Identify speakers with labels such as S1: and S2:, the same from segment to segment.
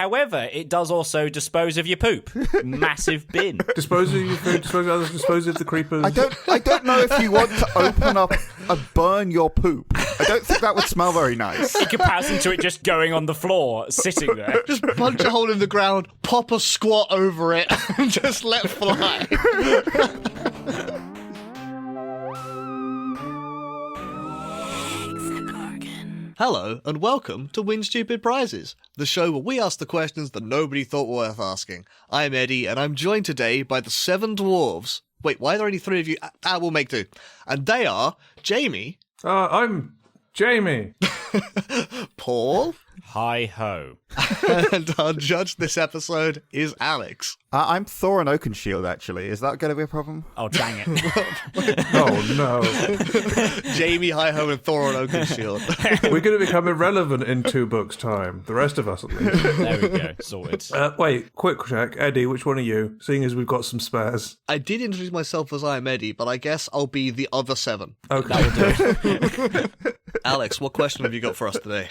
S1: However, it does also dispose of your poop. Massive bin.
S2: Dispose of your food, dispose of the creepers.
S3: I don't know if you want to open up and burn your poop. I don't think that would smell very nice.
S1: In comparison to it just going on the floor, sitting there.
S4: Just punch a hole in the ground, pop a squat over it, and just let fly. Hello, and welcome to Win Stupid Prizes, the show where we ask the questions that nobody thought were worth asking. I'm Eddie, and I'm joined today by the 7 dwarves. Wait, why are there only 3 of you? We'll make 2. And they are Jamie.
S2: I'm Jamie.
S4: Paul.
S1: Hi-ho.
S4: And our judge this episode is Alex.
S3: I'm Thorin Oakenshield, actually. Is that going to be a problem?
S1: Oh, dang it.
S2: Oh, no.
S4: Jamie, Hi-Ho, and Thorin Oakenshield.
S2: We're going to become irrelevant in 2 books' time. The rest of us, at least.
S1: There we go. Sorted.
S2: Wait, quick check. Eddie, which one are you? Seeing as we've got some spares.
S4: I did introduce myself as I'm Eddie, but I guess I'll be the other 7.
S2: Okay.
S1: That'll do.
S4: Alex, what question have you got for us today?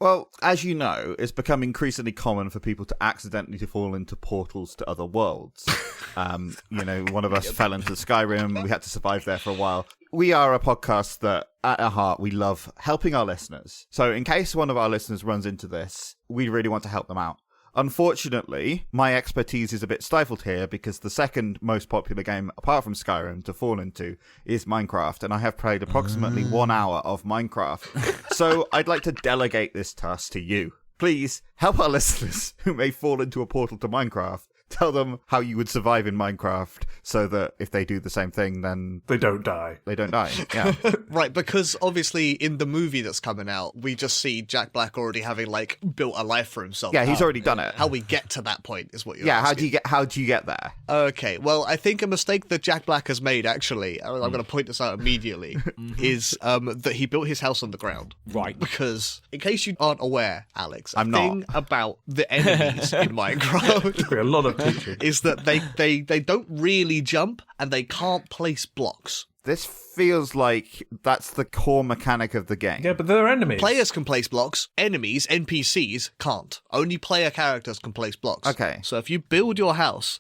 S3: Well, as you know, it's become increasingly common for people to accidentally fall into portals to other worlds. One of us fell into Skyrim. We had to survive there for a while. We are a podcast that, at our heart, we love helping our listeners. So in case one of our listeners runs into this, we really want to help them out. Unfortunately, my expertise is a bit stifled here because the second most popular game, apart from Skyrim, to fall into is Minecraft, and I have played approximately 1 hour of Minecraft. So I'd like to delegate this task to you. Please help our listeners who may fall into a portal to Minecraft. Tell them how you would survive in Minecraft so that if they do the same thing, then
S2: They don't die.
S3: they don't die. Yeah.
S4: Right, because obviously in the movie that's coming out, we just see Jack Black already having, built a life for himself.
S3: Yeah, he's already done it.
S4: How we get to that point is what you're
S3: Yeah,
S4: asking.
S3: how do you get there?
S4: Okay, well, I think a mistake that Jack Black has made, actually, and I'm going to point this out immediately, is that he built his house on the ground.
S1: Right.
S4: Because, in case you aren't aware, Alex,
S3: I'm
S4: a
S3: not.
S4: thing about the enemies in Minecraft
S2: Took me a lot of teaching.
S4: is that they don't really jump and they can't place blocks.
S3: This feels like that's the core mechanic of the game.
S2: Yeah, but they're enemies.
S4: Players can place blocks, enemies, NPCs can't. Only player characters can place blocks.
S3: Okay.
S4: So if you build your house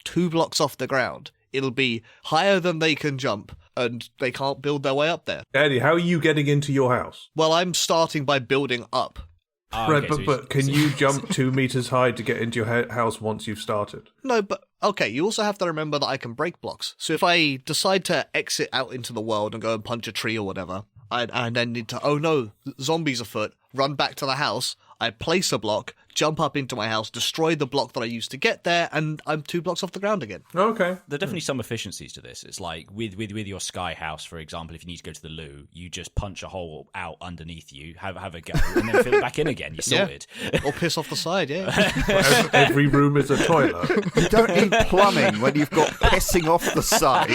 S4: 2 blocks off the ground, it'll be higher than they can jump and they can't build their way up there.
S2: Eddie, how are you getting into your house?
S4: Well, I'm starting by building up.
S2: Right, but can you jump 2 meters high to get into your house once you've started?
S4: No, but okay, you also have to remember that I can break blocks. So if I decide to exit out into the world and go and punch a tree or whatever, I then need to, oh no, zombies afoot, run back to the house, I place a block, jump up into my house, destroy the block that I used to get there, and I'm 2 blocks off the ground again.
S2: Okay.
S1: There are definitely some efficiencies to this. It's like with your sky house, for example, if you need to go to the loo, you just punch a hole out underneath you, have a go, and then fill it back in again. You're sorted.
S4: Or piss off the side, yeah.
S2: Every room is a toilet.
S3: You don't need plumbing when you've got pissing off the side.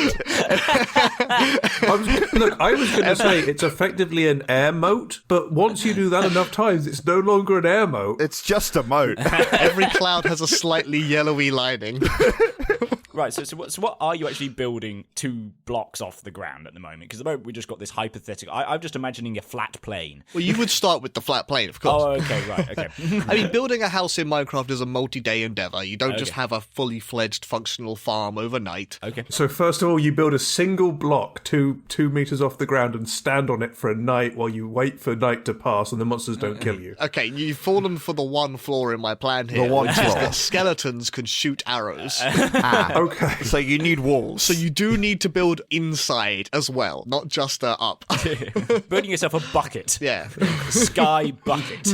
S2: I was going to say it's effectively an air moat, but once you do that enough times, it's no longer an air moat.
S3: It's just a moat.
S4: Every cloud has a slightly yellowy lining.
S1: Right, so what are you actually building 2 blocks off the ground at the moment? Because at the moment we just got this hypothetical. I'm just imagining a flat plane.
S4: Well, you would start with the flat plane, of course.
S1: Oh, okay, right, okay.
S4: I mean, building a house in Minecraft is a multi-day endeavor. You don't just have a fully fledged functional farm overnight.
S1: Okay.
S2: So first of all, you build a single block 2 meters off the ground and stand on it for a night while you wait for night to pass and the monsters don't kill you.
S4: Okay, you've fallen for the one flaw in my plan here.
S3: The one
S4: which is
S3: flaw.
S4: that skeletons can shoot arrows.
S2: Okay.
S3: So you need walls.
S4: So you do need to build inside as well, not just up.
S1: Building yourself a bucket.
S4: Yeah.
S1: Sky bucket.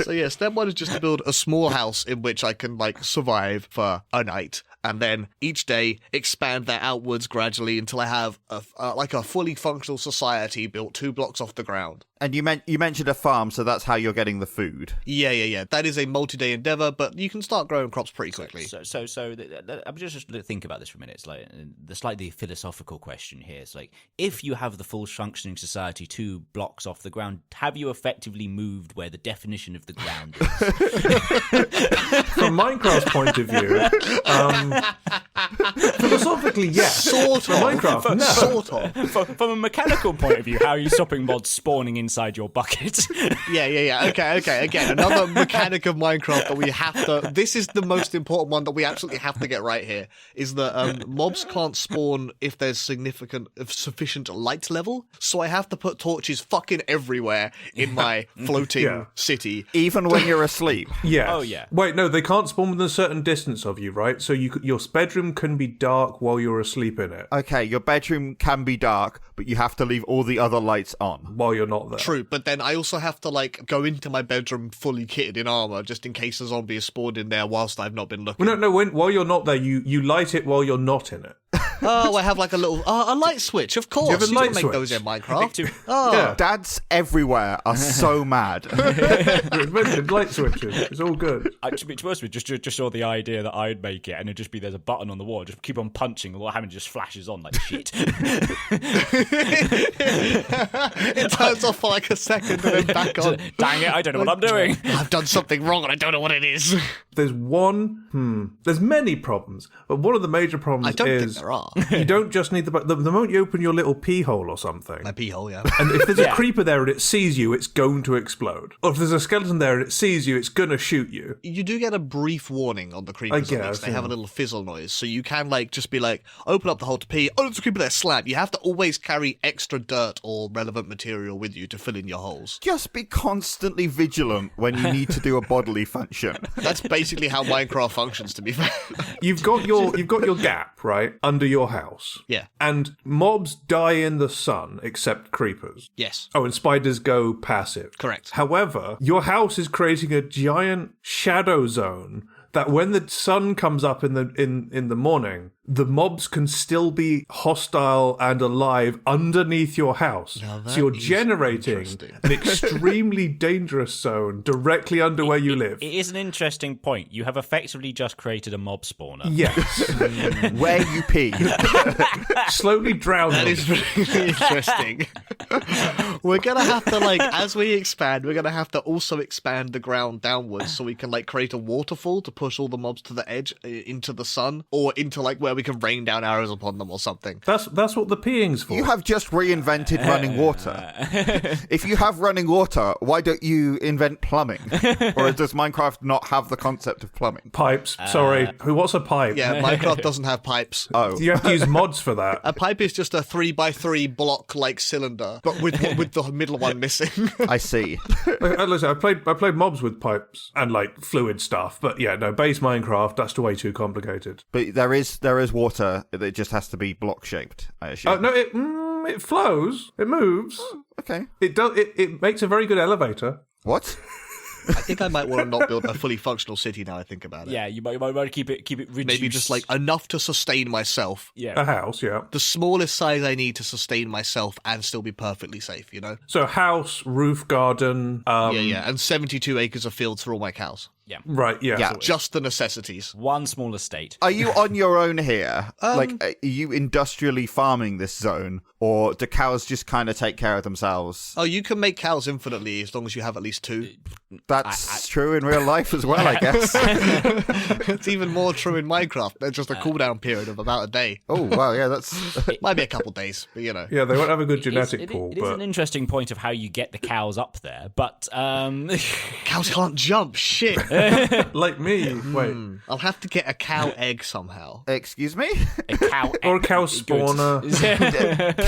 S4: So yeah, step 1 is just to build a small house in which I can survive for a night. And then each day expand that outwards gradually until I have a fully functional society built 2 blocks off the ground.
S3: And you mentioned a farm, so that's how you're getting the food.
S4: Yeah. That is a multi-day endeavor, but you can start growing crops pretty quickly.
S1: So I'm just think about this for a minute. It's like the slightly philosophical question here. It's like, if you have the full functioning society 2 blocks off the ground, have you effectively moved where the definition of the ground is?
S2: From Minecraft's point of view, Philosophically, yes.
S4: Sort of.
S2: Minecraft, no.
S4: Sort of.
S1: From a mechanical point of view, how are you stopping mods spawning inside your bucket?
S4: Yeah. Okay. Again, another mechanic of Minecraft that we have to... This is the most important one that we absolutely have to get right here, is that mobs can't spawn if there's sufficient light level, so I have to put torches fucking everywhere in my floating city.
S3: Even when you're asleep.
S2: Yes.
S1: Oh, yeah.
S2: Wait, no, they can't spawn within a certain distance of you, right? So your bedroom can be dark while you're asleep in it,
S3: Okay, your bedroom can be dark, but you have to leave all the other lights on.
S2: while you're not there.
S4: True, but then I also have to, like, go into my bedroom fully kitted in armor, just in case a zombie is spawned in there whilst I've not been looking.
S2: Well, no, while you're not there, you light it while you're not in it.
S4: Oh, I have like a little a light switch. Of course,
S2: have a
S4: you
S2: light
S4: don't make
S2: switch?
S4: those in Minecraft.
S2: Yeah.
S3: Dads everywhere are so mad.
S2: You invented light switches. It's all good.
S1: To be honest with you, just saw the idea that I'd make it, and it'd just be there's a button on the wall, just keep on punching, and what happens just flashes on like shit.
S4: It turns off for like a second and then back on.
S1: Dang it, I don't know what I'm doing.
S4: I've done something wrong and I don't know what it is.
S2: There's many problems, but one of the major problems
S4: I don't think
S2: is
S4: there are.
S2: you don't just need the moment you open your little pee hole or something.
S4: My pee hole, yeah.
S2: And if there's a creeper there and it sees you, it's going to explode. Or if there's a skeleton there and it sees you, it's going to shoot you.
S4: You do get a brief warning on the creepers.
S2: I
S4: At least.
S2: guess,
S4: They have a little fizzle noise, so you can like just be like, open up the hole to pee. Oh, there's a creeper there, slap. You have to always carry extra dirt or relevant material with you to fill in your holes.
S3: Just be constantly vigilant when you need to do a bodily function.
S4: That's basically how Minecraft functions, to be fair.
S2: You've got your gap, right, under your house.
S4: Yeah.
S2: And mobs die in the sun, except creepers.
S4: Yes.
S2: Oh, and spiders go passive.
S4: Correct.
S2: However, your house is creating a giant shadow zone that when the sun comes up in the morning, the mobs can still be hostile and alive underneath your house. So you're generating an extremely dangerous zone directly under where you live.
S1: It is an interesting point. You have effectively just created a mob spawner.
S2: Yes.
S3: Where you pee.
S2: Slowly drown
S4: That
S2: them.
S4: is really interesting. We're going to have to, like, as we expand, we're going to have to also expand the ground downwards so we can, like, create a waterfall to push all the mobs to the edge into the sun or into, like, where we can rain down arrows upon them or something.
S2: That's what the peeing's for.
S3: You have just reinvented running water. If you have running water, why don't you invent plumbing? Or does Minecraft not have the concept of plumbing?
S2: Pipes. Sorry. What's a pipe?
S4: Yeah, Minecraft doesn't have pipes.
S3: Oh.
S2: You have to use mods for that.
S4: A pipe is just a 3x3 block like cylinder, but with the middle one missing.
S3: I see.
S2: Listen, I played mobs with pipes and like fluid stuff, but yeah, no, base Minecraft, that's way too complicated.
S3: But there is water that just has to be block shaped, I assume.
S2: No, it flows, it moves.
S3: Okay.
S2: It does. It makes a very good elevator.
S3: What?
S4: I think I might want to not build a fully functional city now I think about it.
S1: Yeah, you might want to keep it reduced.
S4: Maybe just like enough to sustain myself.
S1: Yeah.
S2: A house, yeah.
S4: The smallest size I need to sustain myself and still be perfectly safe, you know?
S2: So house, roof, garden.
S4: Yeah, and 72 acres of fields for all my cows.
S1: Yeah.
S2: Right, yeah.
S3: Yeah.
S4: Just the necessities.
S1: One small estate.
S3: Are you on your own here? Like, are you industrially farming this zone? Or do cows just kind of take care of themselves?
S4: Oh, you can make cows infinitely as long as you have at least two.
S3: That's true in real life as well, I guess.
S4: It's even more true in Minecraft. There's just a cooldown period of about a day.
S3: Oh, wow, yeah, that's...
S4: Might be a couple days, but you know.
S2: Yeah, they won't have a good genetic
S1: It
S2: pool,
S1: is
S2: but
S1: an interesting point of how you get the cows up there, but
S4: Cows can't jump, shit.
S2: like me. Wait.
S4: I'll have to get a cow egg somehow.
S3: Excuse me?
S1: a cow
S2: Or a cow spawner.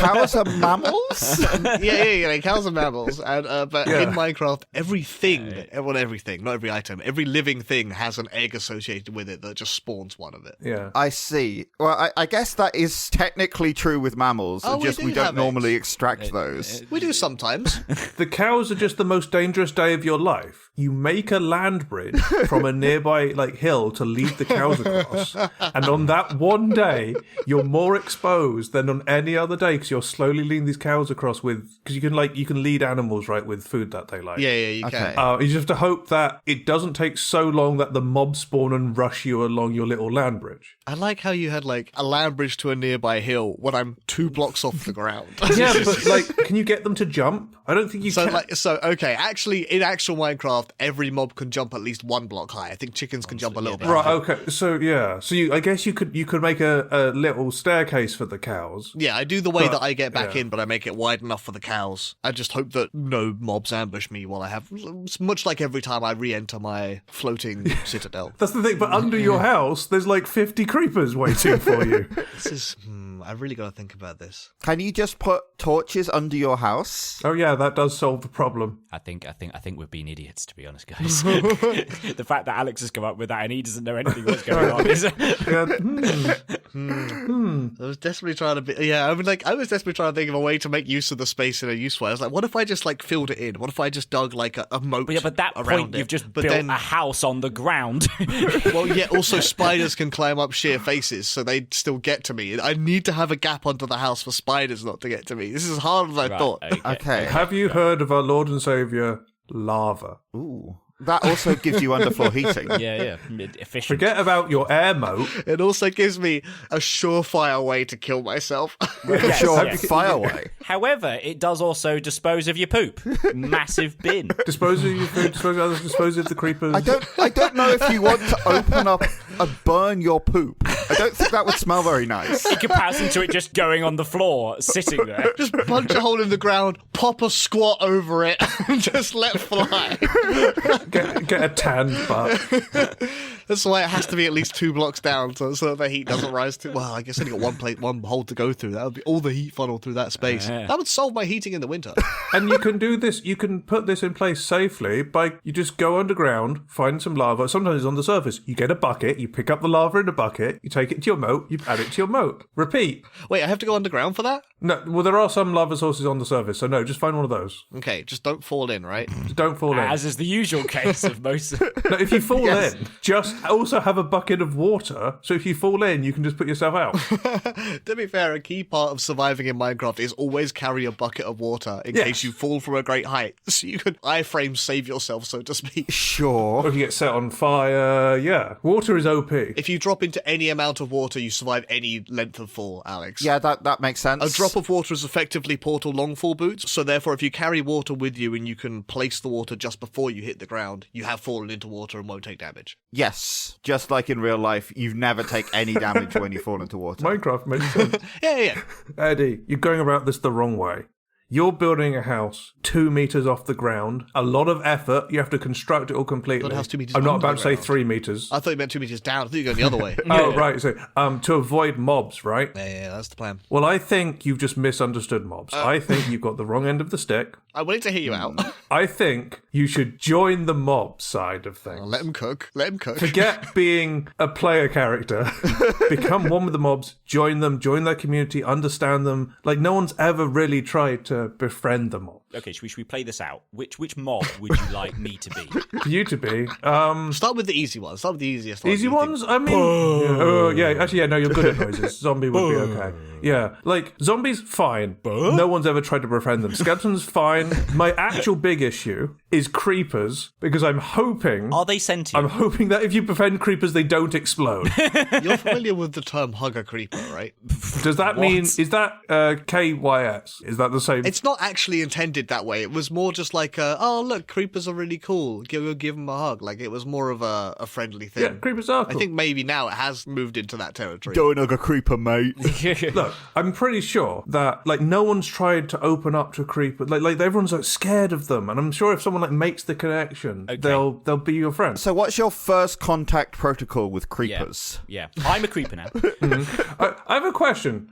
S3: Cows are mammals?
S4: Yeah, cows are mammals. And but
S2: Yeah.
S4: in Minecraft, everything, well, everything, not every item, every living thing has an egg associated with it that just spawns one of it.
S2: Yeah.
S3: I see. Well, I guess that is technically true with mammals.
S4: Oh,
S3: just
S4: we
S3: we
S4: do
S3: don't
S4: have
S3: normally
S4: eggs.
S3: extract those.
S4: We do sometimes.
S2: The cows are just the most dangerous day of your life. You make a land bridge from a nearby like hill to lead the cows across, and on that one day, you're more exposed than on any other day because you're slowly leading these cows across because you can lead animals right with food that they like.
S4: Yeah, you can.
S3: Okay.
S2: You just have to hope that it doesn't take so long that the mobs spawn and rush you along your little land bridge.
S4: I like how you had like a land bridge to a nearby hill when I'm 2 blocks off the ground.
S2: Yeah, but like, can you get them to jump? I don't think you can.
S4: Okay, actually, in actual Minecraft, Minecraft, every mob can jump at least 1 block high. I think chickens can jump a little bit
S2: Right,
S4: higher.
S2: okay. So, yeah. So, I guess you could make a little staircase for the cows.
S4: Yeah, I do the way that I get back
S2: yeah.
S4: in, but I make it wide enough for the cows. I just hope that no mobs ambush me while I have... It's much like every time I re-enter my floating citadel.
S2: That's the thing, but under your house, there's like 50 creepers waiting for you.
S4: This is... I've really got to think about this.
S3: Can you just put torches under your house?
S2: Oh, yeah, that does solve the problem.
S1: I think we're being idiots, to be honest, guys. The fact that Alex has come up with that and he doesn't know anything what's going on is...
S2: Yeah,
S4: I was desperately trying to be... Yeah, I was desperately trying to think of a way to make use of the space in a useful way. I was like, what if I just like filled it in? What if I just dug like a moat
S1: Yeah, but that
S4: around
S1: point,
S4: it?
S1: you've just
S4: But
S1: built
S4: then-
S1: a house on the ground.
S4: Well, yeah, also spiders can climb up sheer faces, so they'd still get to me. I need to have a gap under the house for spiders not to get to me. This is as hard as I
S1: Right,
S4: thought.
S3: Okay.
S2: Have you heard of our Lord and Saviour, lava?
S3: Ooh. That also gives you underfloor heating.
S1: Yeah. Efficient.
S2: Forget about your air moat.
S4: It also gives me a surefire way to kill myself.
S1: Yes,
S3: Sure,
S1: yes.
S3: fire away.
S1: However, it does also dispose of your poop. Massive bin.
S2: Dispose of your food, dispose of others, dispose of the creepers.
S3: I don't know if you want to open up and burn your poop. I don't think that would smell very nice.
S1: In comparison to it just going on the floor, sitting there.
S4: Just punch a hole in the ground, pop a squat over it, and just let fly.
S2: Get a tan butt.
S4: That's why it has to be at least 2 blocks down so that the heat doesn't rise too... Well, I guess I only got one hole to go through. That would be all the heat funnel through that space. That would solve my heating in the winter.
S2: And you can do this, you can put this in place safely by, you just go underground, find some lava, sometimes it's on the surface. You get a bucket, you pick up the lava in a bucket, you take it to your moat, you add it to your moat. Repeat.
S4: Wait, I have to go underground for that?
S2: No, well, there are some lava sources on the surface, so no, just find one of those.
S4: Okay, just don't fall in, right?
S2: Just don't fall in.
S1: As is the usual case of most...
S2: No, if you fall in, just also have a bucket of water, so if you fall in, you can just put yourself out.
S4: To be fair, a key part of surviving in Minecraft is always carry a bucket of water in case you fall from a great height. So you can iframe save yourself, so to speak.
S2: Or
S3: Sure.
S2: if you get set on fire, yeah. Water is OP.
S4: If you drop into any amount of water, you survive any length of fall, Alex.
S3: Yeah, that makes sense.
S4: A drop of water is effectively portal long fall boots, so therefore if you carry water with you and you can place the water just before you hit the ground, you have fallen into water and won't take damage.
S3: Yes. Just like in real life, you never take any damage when you fall into water.
S2: Minecraft makes sense.
S4: Yeah.
S2: Eddie, you're going about this the wrong way. You're building a house 2 meters off the ground. A lot of effort. You have to construct it all completely.
S4: Build a house 2 meters
S2: I'm not
S4: under
S2: about
S4: the
S2: to say
S4: ground.
S2: 3 meters.
S4: I thought you meant 2 meters down. I thought you were going the other way.
S2: Oh, right. So, to avoid mobs, right?
S4: Yeah, that's the plan.
S2: Well, I think you've just misunderstood mobs. I think you've got the wrong end of the stick.
S4: I'm willing to hear you out.
S2: I think you should join the mob side of things.
S4: Let him cook. Let him cook.
S2: Forget being a player character. Become one with the mobs, join them, join their community, understand them. Like, no one's ever really tried to befriend the mob.
S1: Okay, should we play this out? Which mob would you like me to be?
S2: For you to be.
S4: Start with the easy ones. Start with the easiest ones.
S2: Easy
S4: you think.
S2: ones? I mean, yeah, actually, yeah, no, you're good at noises. Zombie would be okay. Yeah, like, zombies, fine. No one's ever tried to befriend them. Skeletons, fine. My actual big issue is creepers, because I'm hoping...
S1: Are they sentient?
S2: I'm hoping that if you befriend creepers, they don't explode.
S4: You're familiar with the term hugger creeper, right?
S2: Does that mean... Is that KYS? Is that the same?
S4: It's not actually intended that way. It was more just like, oh, look, creepers are really cool. Give them a hug. Like, it was more of a friendly thing.
S2: Yeah, creepers are cool.
S4: I think maybe now it has moved into that territory.
S3: Don't hug a creeper, mate.
S2: Look, I'm pretty sure that like no one's tried to open up to a creeper. Like everyone's like scared of them, and I'm sure if someone like makes the connection, they'll be your friend.
S3: So what's your first contact protocol with creepers?
S1: Yeah. I'm a creeper now.
S2: I have a question.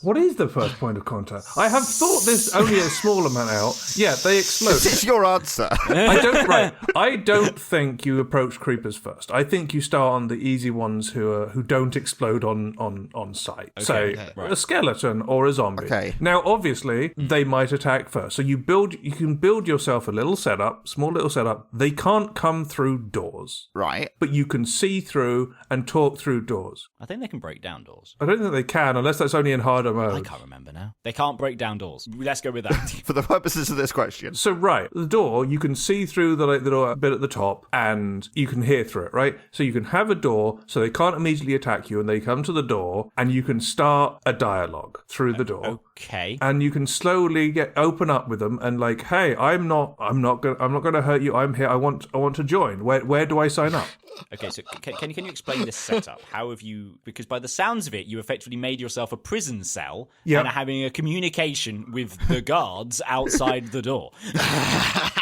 S2: What is the first point of contact? I have thought this only a small amount out. Yeah, they explode.
S3: This is your answer.
S2: I don't think you approach creepers first. I think you start on the easy ones who don't explode on sight. Say a skeleton or a zombie.
S3: Okay.
S2: Now, obviously, they might attack first. So you can build yourself a little setup, small little setup. They can't come through doors,
S3: Right.
S2: but you can see through and talk through doors.
S1: I think they can break down doors.
S2: I don't think they can, unless that's only in harder better mode.
S1: I can't remember now. They can't break down doors. Let's go with that.
S3: For the purposes of this question.
S2: So, right, the door, you can see through the door bit at the top, and you can hear through it, right? So you can have a door, so they can't immediately attack you, and they come to the door, and you can start a dialogue through the door.
S1: Okay.
S2: And you can slowly open up with them and like, hey, I'm not gonna hurt you. I'm here. I want to join. Where do I sign up?
S1: Okay, so can you explain this setup? How have you... Because by the sounds of it, you effectively made yourself a prison cell and are having a communication with the guards outside the door.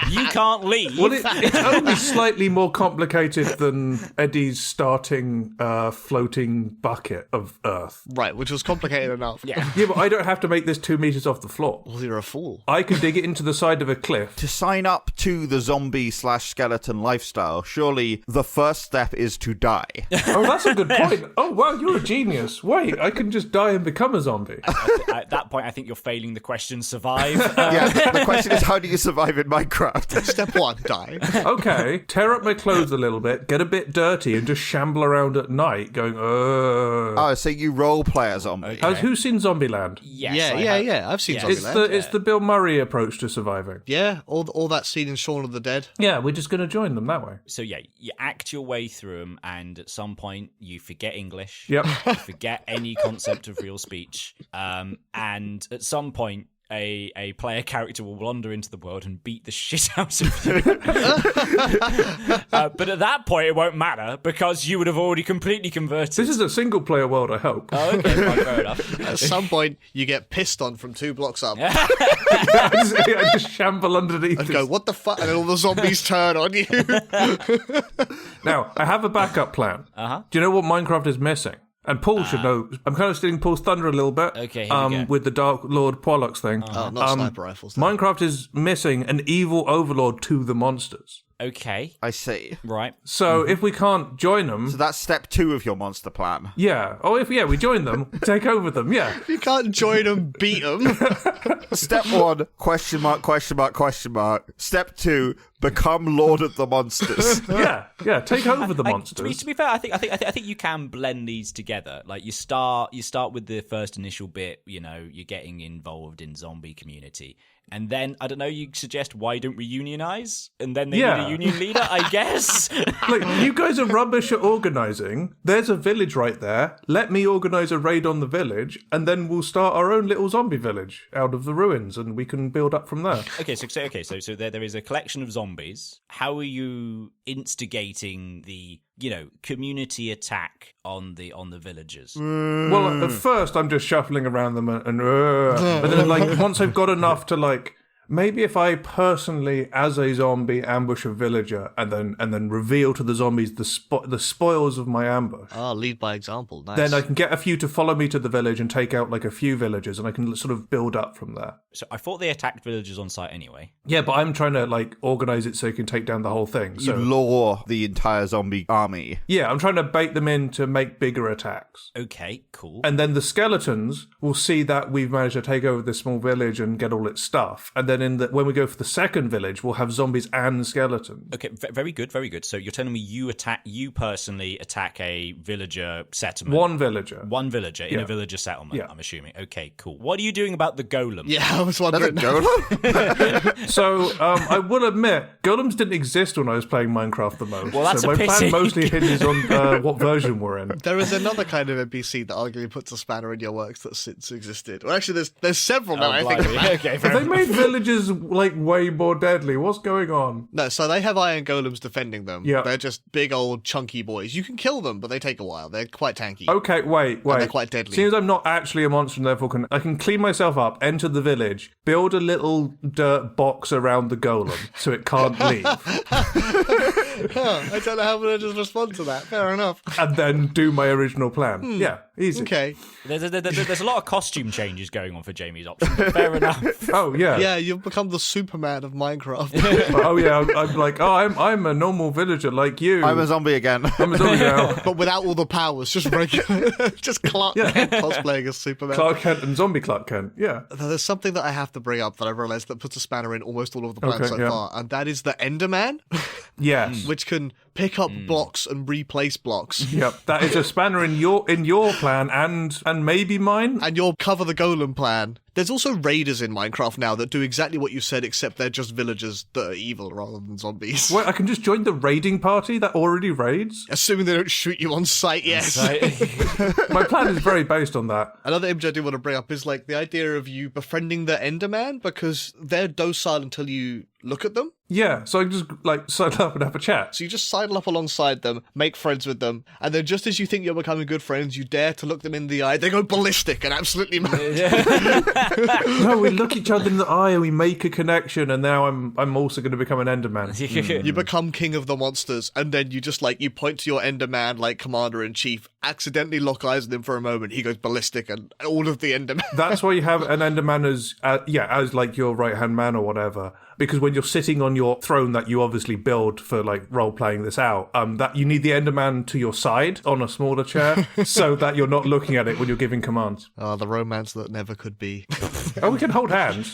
S1: You can't leave.
S2: Well, it's only slightly more complicated than Eddie's starting floating bucket of earth.
S4: Right, which was complicated enough.
S1: Yeah.
S2: Yeah, but I don't have to make this 2 meters off the floor.
S4: Well, you're a fool.
S2: I can dig it into the side of a cliff.
S3: To sign up to the zombie/skeleton lifestyle, surely the first step is to die.
S2: Oh, that's a good point. Oh, wow, you're a genius. Wait, I can just die and become a zombie.
S1: At that point, I think you're failing the question, survive.
S3: Yeah, the question is, how do you survive in Minecraft?
S4: Step 1, die.
S2: Okay, tear up my clothes a little bit, get a bit dirty, and just shamble around at night going,
S3: Oh, so you role play a zombie.
S2: Who's seen Zombieland?
S1: Yes,
S4: Yeah. I've seen Zombieland.
S2: It's the Bill Murray approach to surviving.
S4: Yeah, all that scene in Shaun of the Dead.
S2: Yeah, we're just going to join them that way.
S1: So yeah, you act your way through them, and at some point you forget English.
S2: Yep.
S1: You forget any concept of real speech. And at some point, a player character will wander into the world and beat the shit out of you. But at that point, it won't matter because you would have already completely converted.
S2: This is a single-player world, I hope.
S1: Oh, okay, fine, fair enough.
S4: At some point, you get pissed on from 2 blocks up.
S2: I just shamble underneath.
S4: And go, what the fuck? And then all the zombies turn on you.
S2: Now, I have a backup plan.
S1: Uh-huh.
S2: Do you know what Minecraft is missing? And Paul should know. I'm kind of stealing Paul's thunder a little bit.
S1: Okay, here we go.
S2: With the Dark Lord Porlux thing.
S4: Oh, not sniper rifles. Then.
S2: Minecraft is missing an evil overlord to the monsters.
S1: Okay,
S3: I see.
S1: right.
S2: So if we can't join them...
S3: So that's step 2 of your monster plan.
S2: Yeah. Oh, if we join them, take over them, yeah.
S4: You can't join them, beat them.
S3: Step 1, question mark, question mark, question mark. Step 2, become Lord of the Monsters.
S2: Yeah, take over the monsters.
S1: To be fair, I think you can blend these together. Like you start with the first initial bit. You know, you're getting involved in zombie community, and then I don't know. You suggest why don't we unionize? And then they need a union leader, I guess.
S2: Look, you guys are rubbish at organising. There's a village right there. Let me organise a raid on the village, and then we'll start our own little zombie village out of the ruins, and we can build up from there.
S1: Okay, so there is a collection of zombies. How are you instigating the community attack on the villagers?
S2: Well, at first I'm just shuffling around them but then like once I've got enough to like maybe if I personally as a zombie ambush a villager and then reveal to the zombies the spoils of my ambush.
S4: Oh, lead by example. Nice.
S2: Then I can get a few to follow me to the village and take out like a few villagers and I can sort of build up from there.
S1: So I thought they attacked villagers on site anyway.
S2: Yeah, but I'm trying to like organize it so you can take down the whole thing. So
S3: You lure the entire zombie army.
S2: yeah, I'm trying to bait them in to make bigger attacks.
S1: Okay, cool.
S2: And then the skeletons will see that we've managed to take over this small village and get all its stuff. And then when we go for the second village, we'll have zombies and skeletons.
S1: Okay, very good, very good. So you're telling me you personally attack a villager settlement?
S2: One villager.
S1: One villager in
S2: Yeah.
S1: a villager settlement,
S2: Yeah.
S1: I'm assuming. Okay, cool. What are you doing about the golem?
S4: Yeah, I was wondering.
S2: So I will admit, golems didn't exist when I was playing Minecraft the most.
S1: Well, that's
S2: so
S1: a
S2: my
S1: pity.
S2: plan mostly hinges on what version we're in.
S4: There is another kind of NPC that arguably puts a spanner in your works that since existed. Well, actually, there's several now. I think.
S1: Blimey. Okay, fair
S2: Have they
S1: enough.
S2: made villagers like way more deadly? What's going on?
S4: No, so they have iron golems defending them.
S2: Yeah.
S4: They're just big old chunky boys. You can kill them, but they take a while. They're quite tanky.
S2: Okay, wait.
S4: they're quite deadly.
S2: Seems I'm not actually a monster and therefore I can clean myself up, enter the village, build a little dirt box around the golem so it can't leave,
S4: I don't know how villagers respond to that. Fair enough.
S2: and then do my original plan. Yeah, easy.
S4: Okay.
S1: There's a lot of costume changes going on for Jamie's option, but fair enough.
S2: Oh, yeah.
S4: Yeah, you've become the Superman of Minecraft.
S2: Oh, yeah, I'm like, I'm a normal villager like you.
S3: I'm a zombie again.
S2: I'm a zombie now.
S4: But without all the powers, just regular, just Clark Kent cosplaying as Superman.
S2: Clark Kent and zombie Clark Kent, yeah.
S4: There's something that I have to bring up that I've realised that puts a spanner in almost all of the plans
S2: Okay,
S4: so
S2: yeah.
S4: far, and that is the Enderman,
S2: Yes.
S4: which can pick up blocks and replace blocks.
S2: Yep, that is a spanner in your plan. plan and maybe mine.
S4: And your cover the golem plan. There's also raiders in Minecraft now that do exactly what you said, except they're just villagers that are evil rather than zombies.
S2: Wait, I can just join the raiding party that already raids?
S4: Assuming they don't shoot you on sight, yes.
S2: My plan is very based on that.
S4: Another image I do want to bring up is like the idea of you befriending the Enderman, because they're docile until you look at them.
S2: Yeah, so I just like sidle up and have a chat.
S4: So you just sidle up alongside them, make friends with them, and then just as you think you're becoming good friends, you dare to look them in the eye, they go ballistic and absolutely mad.
S2: No, we look each other in the eye and we make a connection, and now I'm also going to become an Enderman.
S4: You become king of the monsters, and then you just like, you point to your Enderman like commander-in-chief, accidentally lock eyes with him for a moment, he goes ballistic, and all of the Endermen.
S2: That's why you have an Enderman as like your right-hand man or whatever. Because when you're sitting on your throne that you obviously build for like role-playing this out, that you need the Enderman to your side on a smaller chair so that you're not looking at it when you're giving commands.
S4: Oh, the romance that never could be.
S2: Oh, we can hold hands.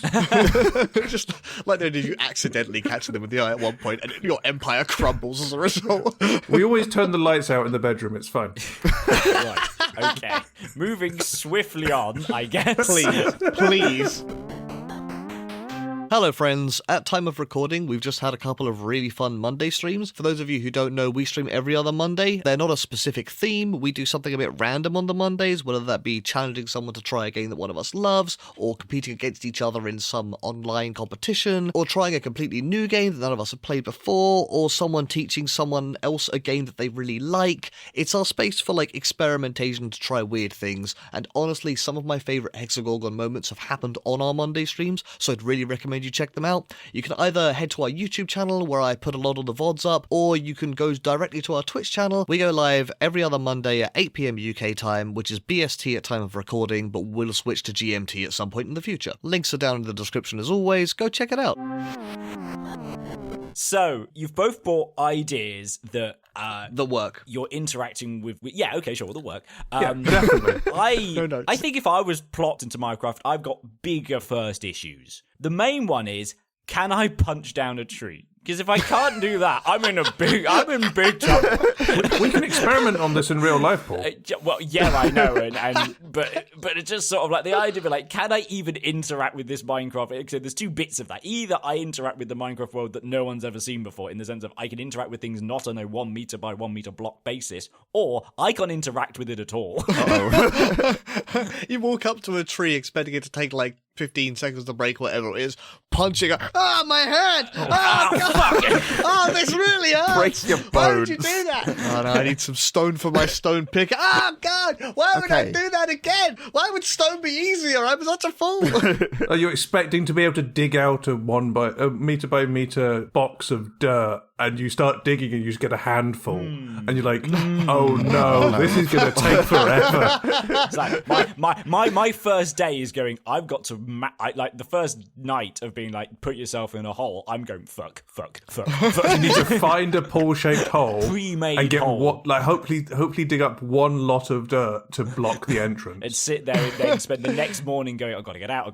S4: Just like you accidentally catch them in the eye at one point and your empire crumbles as a result.
S2: We always turn the lights out in the bedroom, it's fine.
S1: Right. Okay. Moving swiftly on, I guess.
S4: Please. Hello friends, at time of recording we've just had a couple of really fun Monday streams. For those of you who don't know, we stream every other Monday. They're not a specific theme, we do something a bit random on the Mondays, whether that be challenging someone to try a game that one of us loves, or competing against each other in some online competition, or trying a completely new game that none of us have played before, or someone teaching someone else a game that they really like. It's our space for like experimentation to try weird things, and honestly some of my favourite Hexagorgon moments have happened on our Monday streams, so I'd really recommend you check them out. You can either head to our YouTube channel where I put a lot of the VODs up, or you can go directly to our Twitch channel. We go live every other Monday at 8 PM UK time, which is BST at time of recording, but we'll switch to GMT at some point in the future. Links are down in the description as always, go check it out.
S1: So, you've both brought ideas that
S4: The work.
S1: you're interacting with. Yeah, okay, sure, the work.
S2: Yeah, definitely.
S4: No notes.
S1: I think if I was plopped into Minecraft, I've got bigger first issues. The main one is, can I punch down a tree? Because if I can't do that, I'm in big trouble.
S2: We can experiment on this in real life, Paul.
S1: Well, yeah, I know, but it's just sort of like the idea of like, can I even interact with this Minecraft? So there's two bits of that. Either I interact with the Minecraft world that no one's ever seen before, in the sense of I can interact with things not on a 1 meter by 1 meter block basis, or I can't interact with it at all.
S4: You walk up to a tree expecting it to take like 15 seconds to break, whatever it is, punching it. Ah, my head! Oh, God! Oh, this really hurts!
S3: Breaks your
S4: Why would
S3: bones.
S4: you do that? Oh, no, I need some stone for my stone pick. Oh, God! Why would I
S3: Okay.
S4: do that again? Why would stone be easier? I'm such a fool!
S2: Are you expecting to be able to dig out a meter by meter box of dirt, and you start digging and you just get a handful, and you're like, oh no, this is going to take forever.
S1: It's like my first day is going. I've got to like the first night of being like, put yourself in a hole. I'm going fuck.
S2: You need to find a pool-shaped hole
S1: Pre-made
S2: and get
S1: hole.
S2: hopefully dig up one lot of dirt to block the entrance.
S1: And sit there and then spend the next morning going, I've got to get out.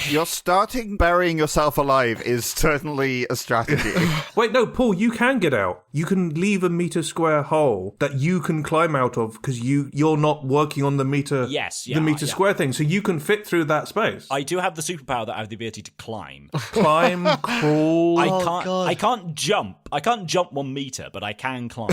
S3: You're starting burying yourself alive is certainly a strategy.
S2: Wait, no, Paul, you can get out. You can leave a meter square hole that you can climb out of because you're not working on the meter.
S1: Yes,
S2: the meter square thing, so you can fit through that space.
S1: I do have the superpower that I have the ability to climb.
S2: Climb, crawl.
S1: I can't jump. I can't jump 1 meter, but I can climb.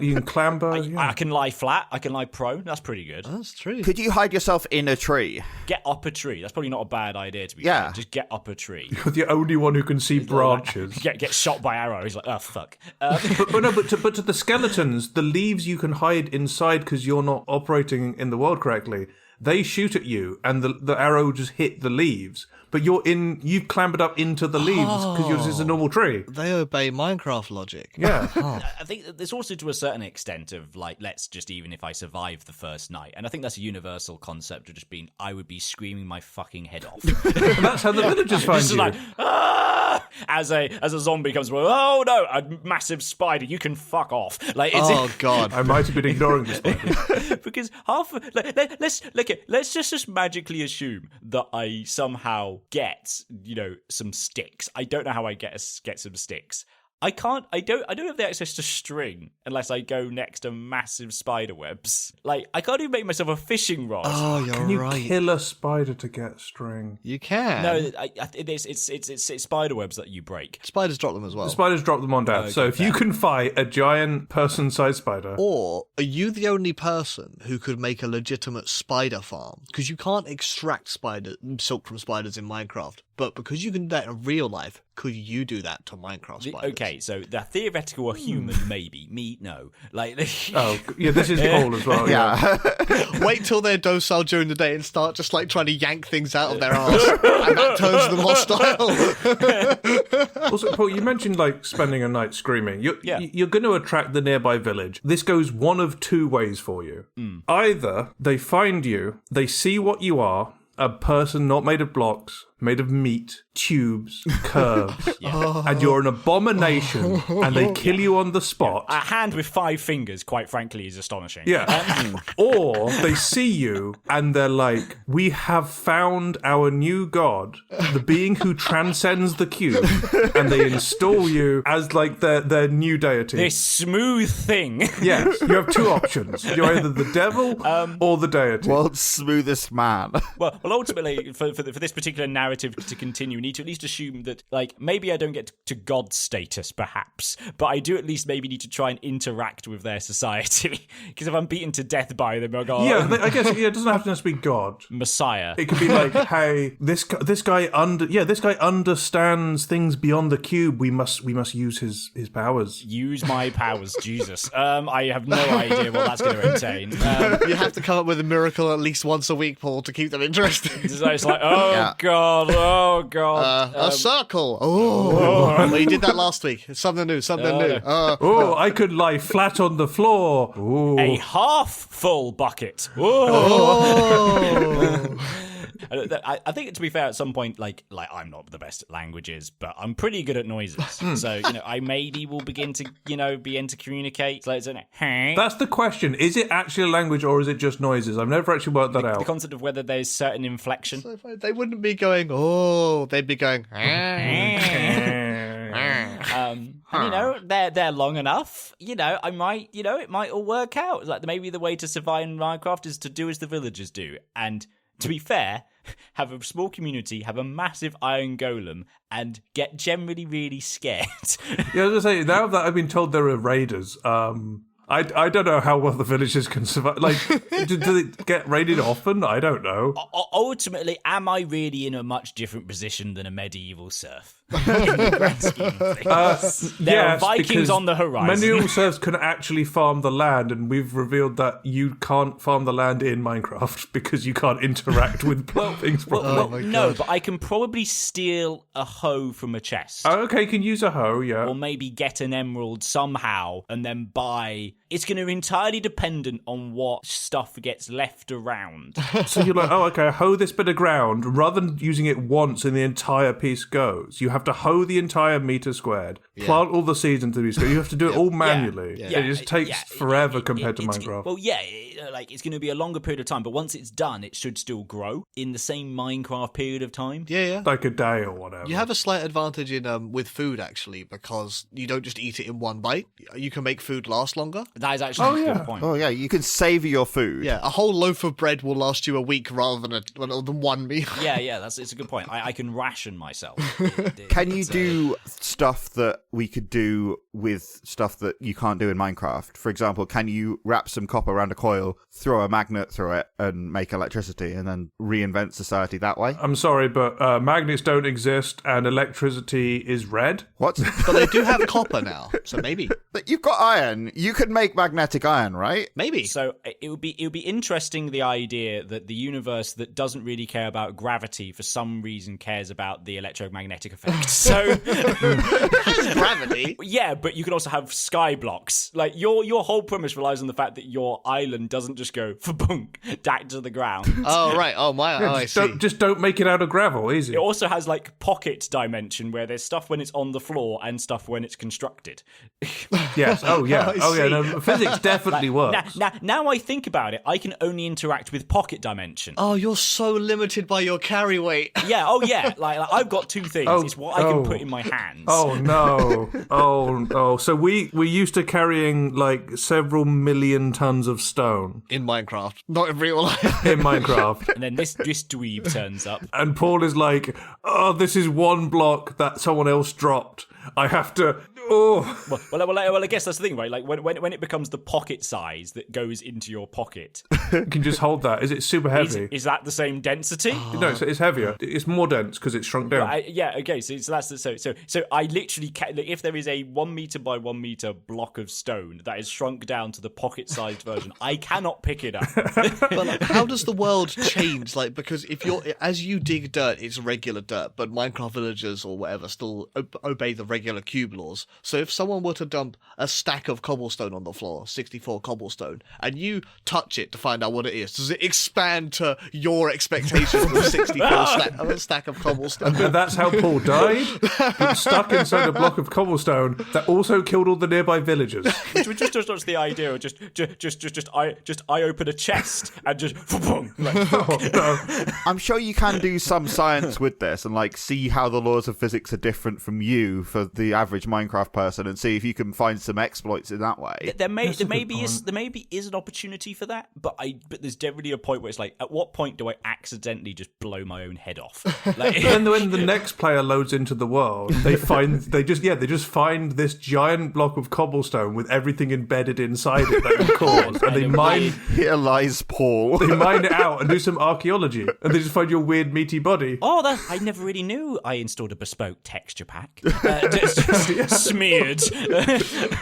S2: You can clamber.
S1: I can lie flat. I can lie prone. That's pretty good.
S4: That's true.
S3: Could you hide yourself in a tree?
S1: Get up a tree. That's probably not a bad idea, to be
S3: Yeah.
S1: fair. Just get up a tree.
S2: You're the only one who can see branches.
S1: Get shot by arrow. He's like, oh, fuck.
S2: But to the skeletons, the leaves you can hide inside because you're not operating in the world correctly. They shoot at you, and the arrow just hit the leaves. But you've clambered up into the leaves because yours is a normal tree.
S4: They obey Minecraft logic.
S2: Yeah.
S1: I think there's also to a certain extent of like, let's just, even if I survive the first night, and I think that's a universal concept of just being, I would be screaming my fucking head off.
S2: And that's how the villagers find
S1: Just
S2: you.
S1: like, ah! As a zombie comes, oh no, a massive spider, you can fuck off. Like, it's
S4: Oh, God.
S2: I might have been ignoring this one.
S1: because let's just magically assume that I somehow get some sticks. I don't know how I get some sticks. I don't have the access to string unless I go next to massive spider webs. Like, I can't even make myself a fishing rod.
S4: Oh, you're
S2: Can you
S4: right.
S2: kill a spider to get string?
S4: You can.
S1: No, it's spider webs that you break.
S4: Spiders drop them as well.
S2: The spiders drop them on down.
S1: Okay,
S2: so if you can fight a giant person-sized spider...
S4: Or are you the only person who could make a legitimate spider farm? Because you can't extract silk from spiders in Minecraft. But because you can do that in real life, could you do that to Minecraft spiders?
S1: Okay, so the theoretical human, maybe. Me, no. Like,
S2: Oh, yeah, this is Paul as well.
S3: Yeah.
S4: Wait till they're docile during the day and start just like trying to yank things out of their arse, and that turns them hostile.
S2: Also, Paul, you mentioned like spending a night screaming. You're going to attract the nearby village. This goes one of two ways for you. Either they find you, they see what you are, a person not made of blocks, made of meat, tubes, curves, and you're an abomination, and they kill you on the spot.
S1: a hand with 5 fingers, quite frankly, is astonishing.
S2: Yeah. Or they see you and they're like, we have found our new god, the being who transcends the cube, and they install you as like their new deity.
S1: This smooth thing.
S2: Yes, you have 2 options. You're either the devil or the deity.
S3: World's smoothest man.
S1: Well, ultimately, for this particular narrative to continue, we need to at least assume that, like, maybe I don't get to god status, perhaps, but I do at least maybe need to try and interact with their society. Because if I'm beaten to death by them, I'll go,
S2: I guess it doesn't have to just be God.
S1: Messiah.
S2: It could be like, hey, this guy understands things beyond the cube. We must use his powers.
S1: Use my powers, Jesus. I have no idea what that's going to entail.
S4: You have to come up with a miracle at least once a week, Paul, to keep them interested.
S1: It's like, oh God.
S4: A circle. Well, you did that last week. It's something new.
S2: I could lie flat on the floor. Ooh.
S1: A half full bucket. I think, to be fair, at some point, like I'm not the best at languages, but I'm pretty good at noises. So, I maybe will begin to, be able to communicate. Like, hey.
S2: That's the question. Is it actually a language or is it just noises? I've never actually worked that out.
S1: The concept of whether there's certain inflection.
S4: So they wouldn't be going, they'd be going,
S1: they're long enough. I might, it might all work out. Like, maybe the way to survive in Minecraft is to do as the villagers do. And to be fair, have a small community, have a massive iron golem, and get generally really scared.
S2: Yeah, I was going to say, now that I've been told there are raiders, I don't know how well the villagers can survive. Like, do they get raided often? I don't know.
S1: Ultimately, am I really in a much different position than a medieval serf? In the grand scheme of things. There are Vikings on the horizon.
S2: Medieval serfs can actually farm the land, and we've revealed that you can't farm the land in Minecraft because you can't interact with things properly.
S1: No, but I can probably steal a hoe from a chest.
S2: Oh, okay, you can use a hoe, yeah.
S1: Or maybe get an emerald somehow and then buy. It's going to be entirely dependent on what stuff gets left around.
S2: So you're like, okay, hoe this bit of ground. Rather than using it once and the entire piece goes, you have to hoe the entire meter squared, plant all the seeds into the meter squared. You have to do it all manually. It just takes forever compared to Minecraft.
S1: It's going to be a longer period of time, but once it's done, it should still grow in the same Minecraft period of time.
S4: Yeah.
S2: Like a day or whatever.
S4: You have a slight advantage in with food, actually, because you don't just eat it in one bite. You can make food last longer.
S1: That is actually a good point.
S3: Oh, yeah, you can savour your food.
S4: Yeah, a whole loaf of bread will last you a week rather than one meal.
S1: Yeah, it's a good point. I can ration myself.
S3: Can you do stuff that we could do with stuff that you can't do in Minecraft? For example, can you wrap some copper around a coil, throw a magnet through it, and make electricity, and then reinvent society that way?
S2: I'm sorry, but magnets don't exist, and electricity is red.
S3: What?
S4: But they do have copper now, so maybe.
S3: But you've got iron. You could make magnetic iron, right?
S4: Maybe.
S1: So it would be interesting, the idea that the universe that doesn't really care about gravity for some reason cares about the electromagnetic effect. So
S4: gravity.
S1: Yeah, but you can also have sky blocks. Like your whole premise relies on the fact that your island doesn't just go bunk back to the ground.
S4: Oh, right. Oh, I see.
S2: Just don't make it out of gravel. Easy.
S1: It also has like pocket dimension where there's stuff when it's on the floor and stuff when it's constructed.
S2: Yes. Oh, yeah.
S4: I
S2: Oh, yeah.
S4: see.
S2: No, physics definitely works.
S1: Now I think about it, I can only interact with pocket dimension.
S4: Oh, you're so limited by your carry weight.
S1: Yeah, like I've got two things. It's what I can put in my hands.
S2: Oh no! Oh. So we used to carrying like several million tons of stone
S4: In Minecraft, not in real life.
S2: in Minecraft,
S1: And then this dweeb turns up.
S2: and Paul is like, "Oh, this is one block that someone else dropped. I have to." Oh,
S1: Well, I guess that's the thing, right? Like when it becomes the pocket size that goes into your pocket,
S2: you can just hold that. Is it super heavy?
S1: is that the same density?
S2: No, it's heavier. It's more dense because it's shrunk down.
S1: Okay. So that's so I literally if there is a 1 meter by 1 meter block of stone that is shrunk down to the pocket-sized version, I cannot pick it up.
S4: But like, how does the world change? Like, because if as you dig dirt, it's regular dirt, but Minecraft villagers or whatever still obey the regular cube laws. So if someone were to dump a stack of cobblestone on the floor, 64 cobblestone, and you touch it to find out what it is, does it expand to your expectations of 64 stack of cobblestone?
S2: And that's how Paul died. He was stuck inside a block of cobblestone that also killed all the nearby villagers.
S1: Which was just the idea of I open a chest and just like,
S3: I'm sure you can do some science with this and like see how the laws of physics are different from you for the average Minecraft person, and see if you can find some exploits in that way.
S1: there maybe is an opportunity for that, but there's definitely a point where it's like, at what point do I accidentally just blow my own head off? Like,
S2: And when the next player loads into the world, they just find this giant block of cobblestone with everything embedded inside it that can cause, and they mine
S3: Here lies Paul.
S2: it out and do some archaeology, and they just find your weird meaty body.
S1: I never really knew I installed a bespoke texture pack. Just smeared.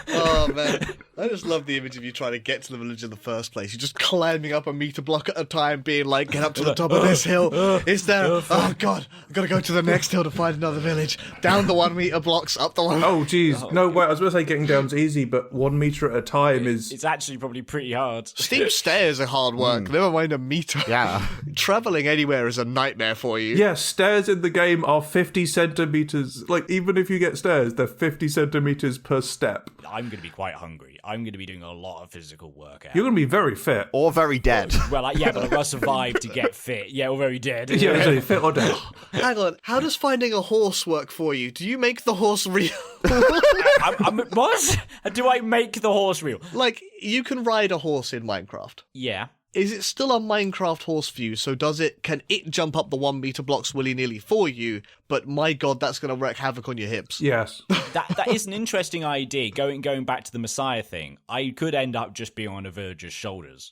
S4: Oh man, I just love the image of you trying to get to the village in the first place. You're just climbing up a meter block at a time, being like, get up to the top of this hill. Is there? Oh god, I've got to go to the next hill to find another village. Down the 1 meter blocks, up the one.
S2: Oh geez, no wait, I was going to say getting down's easy, but 1 meter at a time is.
S1: It's actually probably pretty hard.
S4: Steep stairs are hard work. Never mind a meter.
S3: Yeah.
S4: Traveling anywhere is a nightmare for you.
S2: Yeah, stairs in the game are 50 centimeters. Like, even if you get stairs, they're 50 centimeters per step.
S1: I'm going to be quite hungry. I'm going to be doing a lot of physical work out.
S2: You're going to be very fit.
S3: Or very dead.
S1: Well, but I must survive to get fit. Yeah, or very dead.
S2: Yeah, so fit or dead.
S4: Hang on, how does finding a horse work for you? Do you make the horse real?
S1: What? Do I make the horse real?
S4: Like, you can ride a horse in Minecraft.
S1: Yeah.
S4: Is it still a Minecraft horse view? So can it jump up the 1 meter blocks willy-nilly for you? But my god, that's going to wreak havoc on your hips.
S2: Yes.
S1: That is an interesting idea. Going back to the Messiah thing, I could end up just being on a villager's shoulders,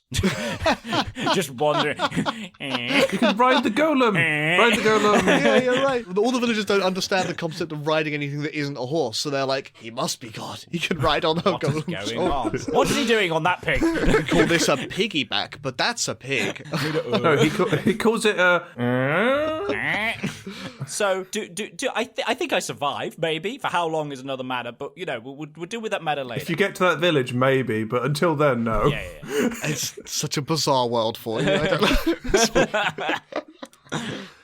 S1: just wandering.
S2: You can ride the golem. Ride the golem.
S4: Yeah, you're right. All the villagers don't understand the concept of riding anything that isn't a horse, so they're like, he must be God. He can ride on a
S1: What is
S4: golem's
S1: going on?
S4: shoulders.
S1: What is he doing on that pig?
S4: We call this a piggyback, but that's a pig.
S2: No, he calls it a.
S1: So, I think I survived, maybe. For how long is another matter, but, we'll deal with that matter later.
S2: If you get to that village, maybe, but until then, no.
S1: Yeah.
S4: It's such a bizarre world for you. I don't know.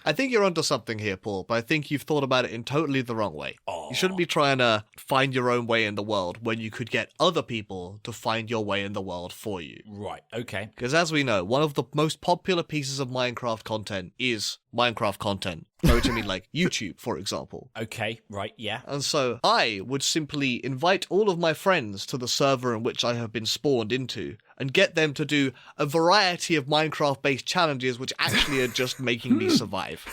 S4: I think you're onto something here, Paul, but I think you've thought about it in totally the wrong way. You shouldn't be trying to find your own way in the world when you could get other people to find your way in the world for you.
S1: Right, okay.
S4: Because as we know, one of the most popular pieces of Minecraft content is Minecraft content. Which I mean, like YouTube, for example.
S1: Okay, right, yeah.
S4: And so I would simply invite all of my friends to the server in which I have been spawned into and get them to do a variety of Minecraft-based challenges which actually are just making me survive.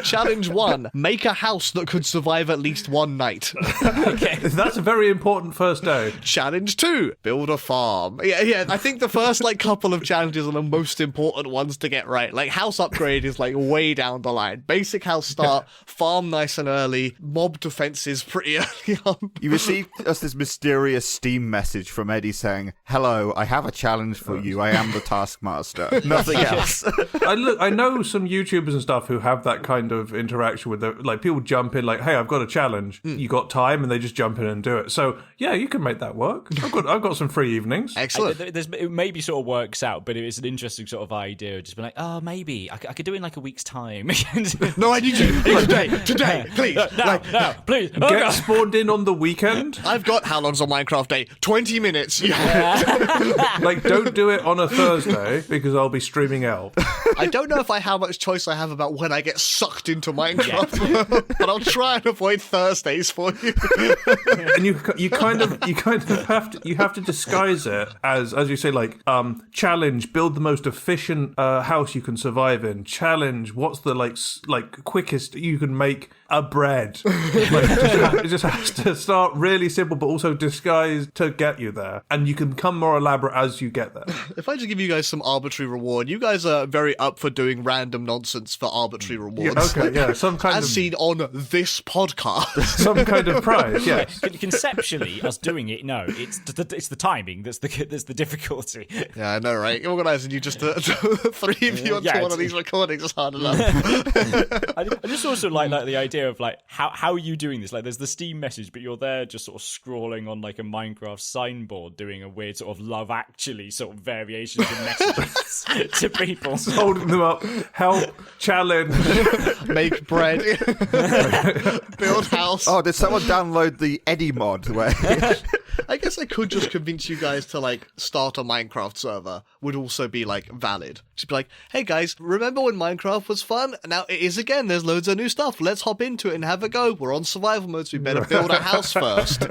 S4: Challenge 1, make a house that could survive at least one night.
S1: Okay.
S2: That's a very important first day.
S4: Challenge 2, build a farm. Yeah, I think the first couple of challenges are the most important ones to get right. Like house upgrade is way down the line. Basic house start, farm nice and early, mob defenses pretty early on.
S3: You received us this mysterious Steam message from Eddie saying, "Hello, I have a challenge for you. I am the Taskmaster. Nothing else."
S2: I know some YouTubers and and stuff who have that kind of interaction with like people jump in like, hey, I've got a challenge. You got time, and they just jump in and do it. So yeah, you can make that work. I've got some free evenings.
S4: Excellent.
S1: It maybe sort of works out, but it's an interesting sort of idea. Just be like, oh, maybe I could do it in like a week's time.
S4: No, I need you today, please.
S1: No, please. Oh,
S2: Get
S1: God.
S2: spawned in on the weekend.
S4: I've got how long's a Minecraft day? 20 minutes.
S2: Like, don't do it on a Thursday because I'll be streaming Elf.
S4: I don't know how much choice I have about when I get sucked into Minecraft, but I'll try and avoid Thursdays for you.
S2: And you kind of have to disguise it as you say, like, challenge, build the most efficient house you can survive in. Challenge, what's the like quickest you can make a bread. It just has to start really simple, but also disguised to get you there, and you can become more elaborate as you get there.
S4: If I just give you guys some arbitrary reward, you guys are very up for doing random nonsense for arbitrary rewards.
S2: Some kind
S4: as
S2: of
S4: seen on this podcast.
S2: some kind of prize. Yes.
S1: Conceptually, us doing it, no, it's the timing that's the difficulty.
S4: Yeah, I know, right? Organising you just three of you onto one of these recordings is hard enough.
S1: I just also like the idea of like how are you doing this? Like, there's the Steam message, but you're there just sort of scrolling on like a Minecraft signboard, doing a weird sort of Love Actually sort of variations of messages to people,
S2: Holding them up, help, challenge,
S4: make bread, build house.
S3: Oh, did someone download the Eddie mod? Where
S4: I guess I could just convince you guys to like start a Minecraft server. Would also be like valid. Just be like, hey guys, remember when Minecraft was fun? Now it is again. There's loads of new stuff. Let's hop into it and have a go. We're on survival mode, so we better build a house first.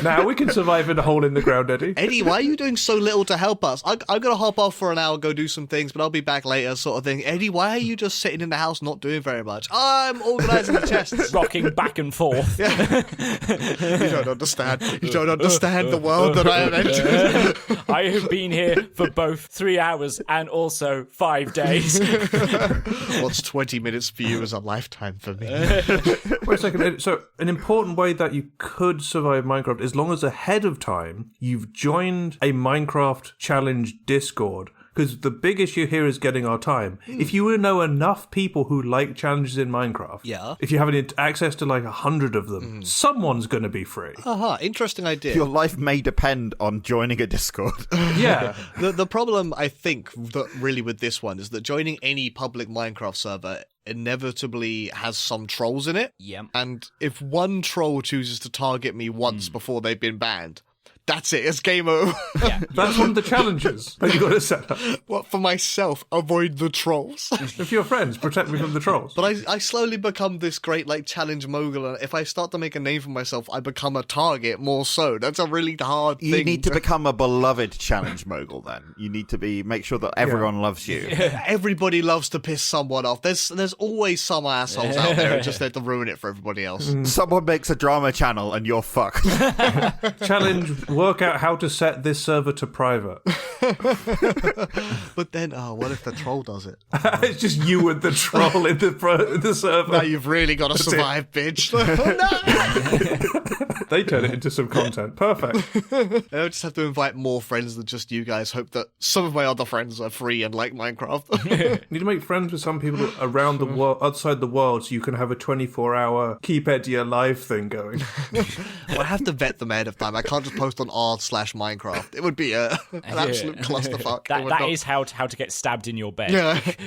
S2: Now we can survive in a hole in the ground, Eddie.
S4: Eddie, why are you doing so little to help us? I'm gonna hop off for an hour, go do some things, but I'll be back later, sort of thing. Eddie, why are you just sitting in the house not doing very much? I'm organising the chests.
S1: rocking back and forth.
S4: You don't understand. You don't understand the world that I have entered.
S1: I have been here for both 3 hours and also 5 days.
S4: What's 20 minutes for you is a lifetime for me.
S2: Wait a second. So, an important way that you could survive Minecraft, as long as ahead of time you've joined a Minecraft challenge Discord. Because the big issue here is getting our time. If you know enough people who like challenges in Minecraft, if you have access to like 100 of them, someone's going to be free.
S4: Interesting idea.
S3: your life may depend on joining a Discord.
S2: Yeah.
S4: The problem, I think, that really with this one is that joining any public Minecraft server inevitably has some trolls in it.
S1: Yep.
S4: And if one troll chooses to target me once before they've been banned, that's it. It's game over.
S1: Yeah.
S2: That's one of the challenges that you got to set up.
S4: What, for myself, avoid the trolls.
S2: If you're friends, protect me from the trolls.
S4: But I slowly become this great like challenge mogul, and if I start to make a name for myself, I become a target more so. That's a really hard thing.
S3: You need to become a beloved challenge mogul then. You need to make sure that everyone loves you.
S4: Everybody loves to piss someone off. There's always some assholes out there who just there to ruin it for everybody else.
S3: Someone makes a drama channel and you're fucked.
S2: Challenge, work out how to set this server to private.
S4: But then, what if the troll does it?
S2: It's just you and the troll in the server.
S4: Now you've really got to survive, bitch. Oh, no!
S2: They turn it into some content. Perfect.
S4: I just have to invite more friends than just you guys. Hope that some of my other friends are free and like Minecraft.
S2: You need to make friends with some people around the world, outside the world, so you can have a 24-hour keep Eddie alive thing going.
S4: Well, I have to vet them ahead of time. I can't just post on r/Minecraft. It would be an absolute clusterfuck.
S1: That is how to get stabbed in your bed.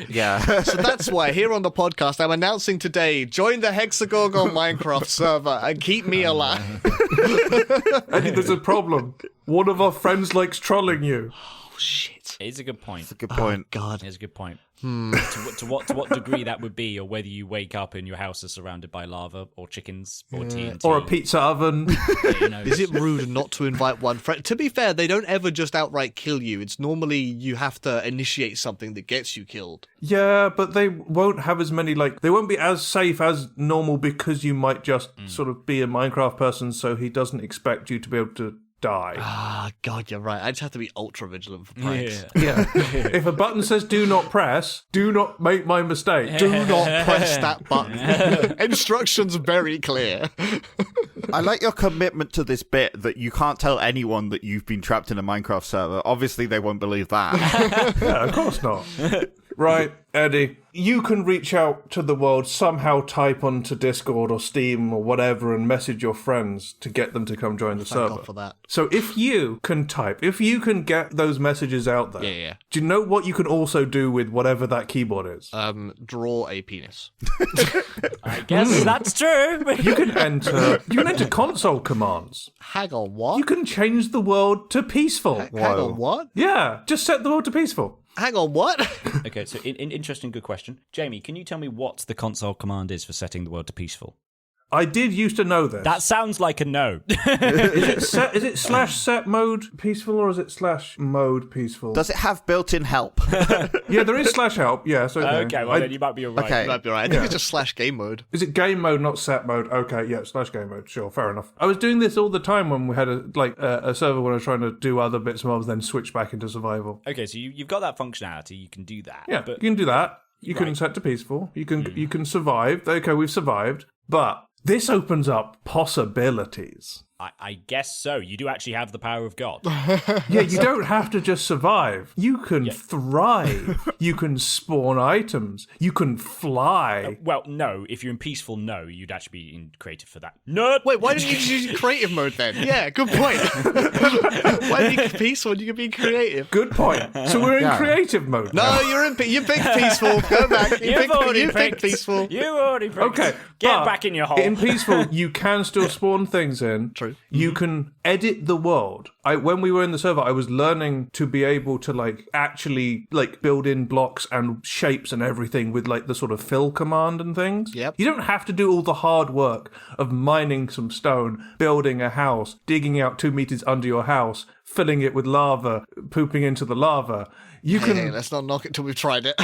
S3: Yeah.
S4: So that's why here on the podcast I'm announcing today, join the Hexagorgon Minecraft server and keep me alive.
S2: Eddie, there's a problem. One of our friends likes trolling you.
S4: Oh, shit.
S1: It's a good point.
S3: That's a good point.
S4: God.
S1: It's a good point. To what degree that would be, or whether you wake up and your house is surrounded by lava or chickens or TNT.
S2: Or a pizza oven.
S4: Is it rude not to invite one friend? To be fair, they don't ever just outright kill you. It's normally you have to initiate something that gets you killed.
S2: Yeah, but they won't have as many, they won't be as safe as normal because you might just sort of be a Minecraft person, so he doesn't expect you to be able to die.
S4: God, you're right. I just have to be ultra vigilant for pranks.
S2: Yeah. If a button says do not press, do not make my mistake.
S4: Do not press that button. Instructions very clear.
S3: I like your commitment to this bit that you can't tell anyone that you've been trapped in a Minecraft server. Obviously, they won't believe that.
S2: Yeah, of course not. Right, Eddie, you can reach out to the world, somehow type onto Discord or Steam or whatever and message your friends to get them to come join the
S4: Thank
S2: server.
S4: God for that.
S2: So if you can type, if you can get those messages out there,
S4: Yeah.
S2: do you know what you can also do with whatever that keyboard is?
S4: Draw a penis.
S1: I guess that's true.
S2: You can enter console commands.
S4: Hang on, what?
S2: You can change the world to peaceful.
S4: Hang on, what?
S2: Yeah, just set the world to peaceful.
S4: Hang on, what?
S1: Okay, so interesting, good question. Jamie, can you tell me what the console command is for setting the world to peaceful?
S2: I did used to know this.
S1: That sounds like a no.
S2: Is it /set mode peaceful or is it /mode peaceful?
S3: Does it have built-in help?
S2: Yeah, there is /help. Yes, okay.
S1: Okay, well then you might be all right.
S3: Okay.
S4: Might be right. I think it's just /game mode.
S2: Is it game mode, not set mode? Okay, yeah, /game mode. Sure, fair enough. I was doing this all the time when we had a server when I was trying to do other bits and bobs, then switch back into survival.
S1: Okay, so you've got that functionality. You can do that.
S2: Yeah,
S1: but
S2: you can do that. You can set to peaceful. You can survive. Okay, we've survived, but this opens up possibilities.
S1: I guess so. You do actually have the power of God.
S2: Yeah, you don't have to just survive. You can thrive. You can spawn items. You can fly.
S1: Well, no. If you're in peaceful, no. You'd actually be in creative for that. Nerd!
S4: Wait, why didn't you just use creative mode then? Yeah, good point. Why do you peaceful when you can be creative?
S2: Good point. So we're in creative mode now.
S4: No, you picked peaceful. Go back. You picked peaceful.
S1: You already picked.
S2: Okay,
S1: Get
S2: but
S1: back in your hole.
S2: In peaceful, you can still spawn things in.
S4: True.
S2: You can edit the world. When we were in the server, I was learning to be able to actually build in blocks and shapes and everything with the sort of fill command and things.
S4: Yep.
S2: You don't have to do all the hard work of mining some stone, building a house, digging out 2 meters under your house, filling it with lava, pooping into the lava. You can.
S4: Hey, let's not knock it till we've tried it.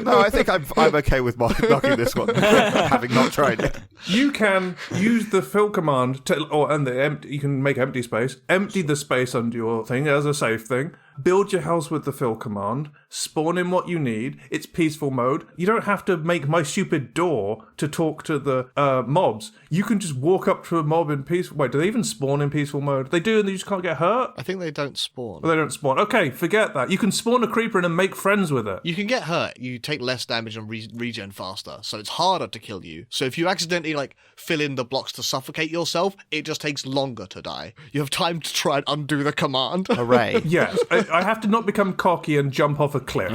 S3: No, I think I'm okay with knocking this one, having not tried it.
S2: You can use the fill command you can make empty space, empty the space under your thing as a safe thing, build your house with the fill command, spawn in what you need. It's peaceful mode. You don't have to make my stupid door to talk to the mobs. You can just walk up to a mob in peaceful. Wait, do they even spawn in peaceful mode? They do, and you just can't get hurt.
S4: I think they don't spawn.
S2: Well, they don't spawn. Okay, forget that. You can spawn a creeper in and make friends with it.
S4: You can get hurt. You take less damage and regen faster, so it's harder to kill you. So if you accidentally fill in the blocks to suffocate yourself, it just takes longer to die. You have time to try and undo the command.
S3: Hooray.
S2: Yes, I have to not become cocky and jump off a cliff.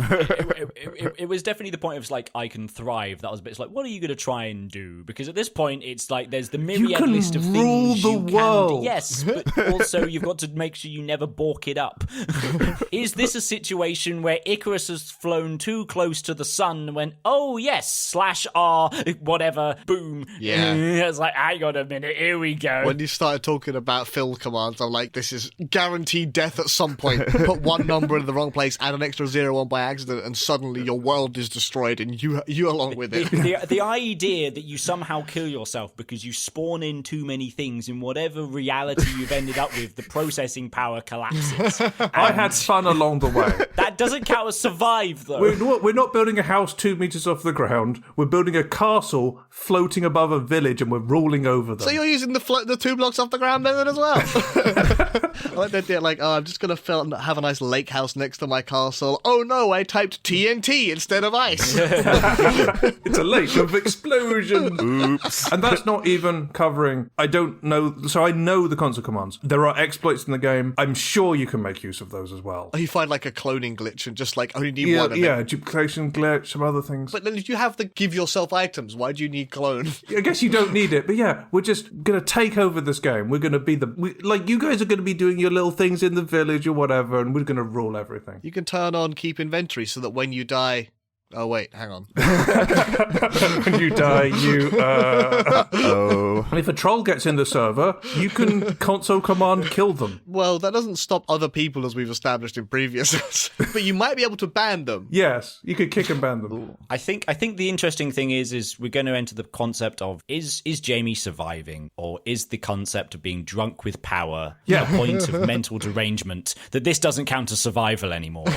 S1: It was definitely the point of I can thrive. That was a bit what are you going to try and do? Because at this point, it's there's the myriad list of
S2: rule
S1: things
S2: the
S1: you
S2: world.
S1: can do. Yes, but also you've got to make sure you never balk it up. Is this a situation where Icarus has flown too close to the sun and went, oh yes, /R, whatever, boom.
S4: Yeah.
S1: It's hang on a minute, here we go.
S4: When you started talking about fill commands, I'm like, this is guaranteed death at some point. Put one number in the wrong place, add an extra 0 on by accident, and suddenly your world is destroyed and you along with it.
S1: The idea that you somehow kill yourself because you spawn in too many things in whatever reality you've ended up with, the processing power collapses.
S2: I had fun along the way.
S1: That doesn't count as survive, though.
S2: We're not building a house 2 meters off the ground. We're building a castle floating above a village, and we're ruling over them.
S4: So you're using the 2 blocks off the ground then as well? I like that idea, I'm just going to have a nice lake house next to my castle. Oh no, I typed TNT instead of ice.
S2: It's a lake of explosions.
S3: Oops.
S2: And that's not even covering. I don't know. So I know the console commands. There are exploits in the game. I'm sure you can make use of those as well.
S4: You find a cloning glitch and just only need one of them.
S2: Yeah, duplication glitch, some other things.
S4: But then if you have the give yourself items, why do you need clone?
S2: I guess you don't need it, but yeah, we're just gonna take over this game. We're gonna be you guys are gonna be doing your little things in the village or whatever, and we're gonna rule everything.
S4: You can turn on keep inventory so that when you die. Oh wait, hang on.
S2: When you die,
S3: Oh.
S2: And if a troll gets in the server, you can console command kill them.
S4: Well, that doesn't stop other people as we've established in previous, but you might be able to ban them.
S2: Yes, you could kick and ban them.
S1: I think the interesting thing is we're going to enter the concept of is Jamie surviving, or is the concept of being drunk with power a point of mental derangement that this doesn't count as survival anymore.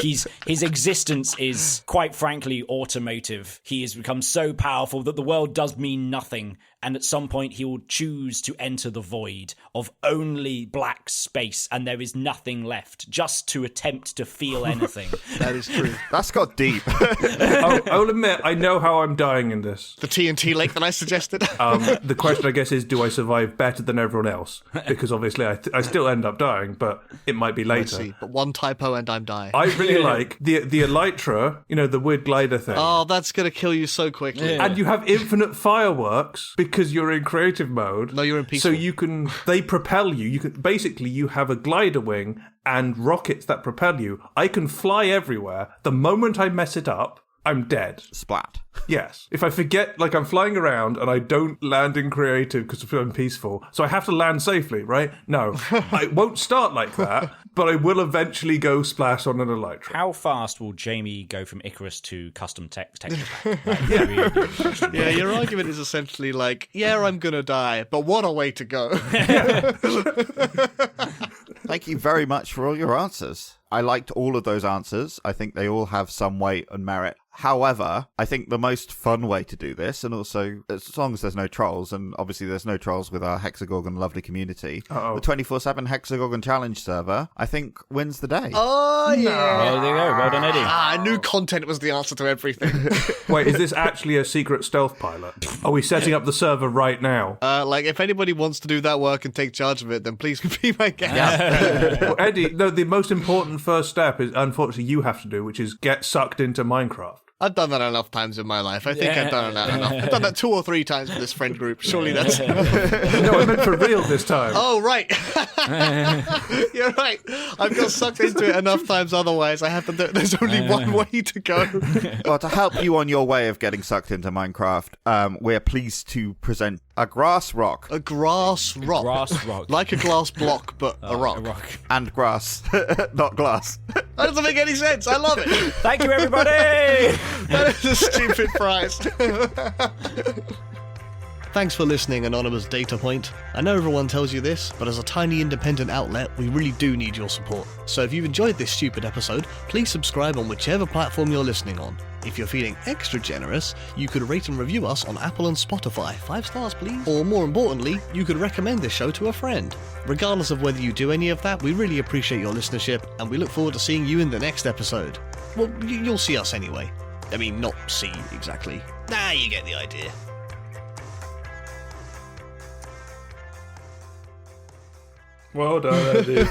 S1: His existence is quite frankly automotive. He has become so powerful that the world does mean nothing, and at some point he will choose to enter the void of only black space, and there is nothing left, just to attempt to feel anything.
S4: That is true.
S3: That's got deep.
S2: I'll admit, I know how I'm dying in this.
S4: The TNT lake that I suggested.
S2: The question, I guess, is do I survive better than everyone else? Because obviously I still end up dying, but it might be later.
S4: Let's see. But one typo and I'm dying.
S2: I really like the elytra, the weird glider thing.
S4: Oh, that's going to kill you so quickly.
S2: And you have infinite fireworks because you're in creative mode.
S4: No, you're in peaceful.
S2: So they propel you. Basically, you have a glider wing and rockets that propel you. I can fly everywhere. The moment I mess it up, I'm dead.
S3: Splat.
S2: Yes. If I forget, I'm flying around and I don't land in creative because I'm peaceful, so I have to land safely, right? No. I won't start like that, but I will eventually go splash on an elytra.
S1: How fast will Jamie go from Icarus to custom texture pack?
S4: Yeah, your argument is essentially I'm going to die, but what a way to go.
S3: Thank you very much for all your answers. I liked all of those answers. I think they all have some weight and merit. However, I think the most fun way to do this, and also as long as there's no trolls, and obviously there's no trolls with our Hexagorgon lovely community, the 24/7 Hexagorgon challenge server, I think, wins the day.
S4: Oh, yeah.
S1: Well, there you go. Well done, Eddie.
S4: I knew content was the answer to everything.
S2: Wait, is this actually a secret stealth pilot? Are we setting up the server right now?
S4: If anybody wants to do that work and take charge of it, then please be my guest.
S2: Well, Eddie, the most important first step is, unfortunately, you have to do, which is get sucked into Minecraft.
S4: I've done that enough times in my life. I think I've done that enough. I've done that 2 or 3 times with this friend group. Surely that's...
S2: No, I meant for real this time.
S4: Oh, right. You're right. I've got sucked into it enough times otherwise. I have to do it. There's only one way to go.
S3: Well, to help you on your way of getting sucked into Minecraft, we're pleased to present a grass rock.
S4: A grass rock.
S1: Grass rock.
S4: Like a glass block, but a rock.
S1: A rock.
S3: And grass, not glass.
S4: That doesn't make any sense. I love it.
S1: Thank you, everybody!
S4: That is a stupid prize. Thanks for listening, Anonymous Data Point. I know everyone tells you this, but as a tiny independent outlet, we really do need your support. So if you've enjoyed this stupid episode, please subscribe on whichever platform you're listening on. If you're feeling extra generous, you could rate and review us on Apple and Spotify. 5 stars, please. Or more importantly, you could recommend this show to a friend. Regardless of whether you do any of that, we really appreciate your listenership, and we look forward to seeing you in the next episode. Well, you'll see us anyway. I mean, not see exactly. Nah, you get the idea.
S2: Well done, Eddie.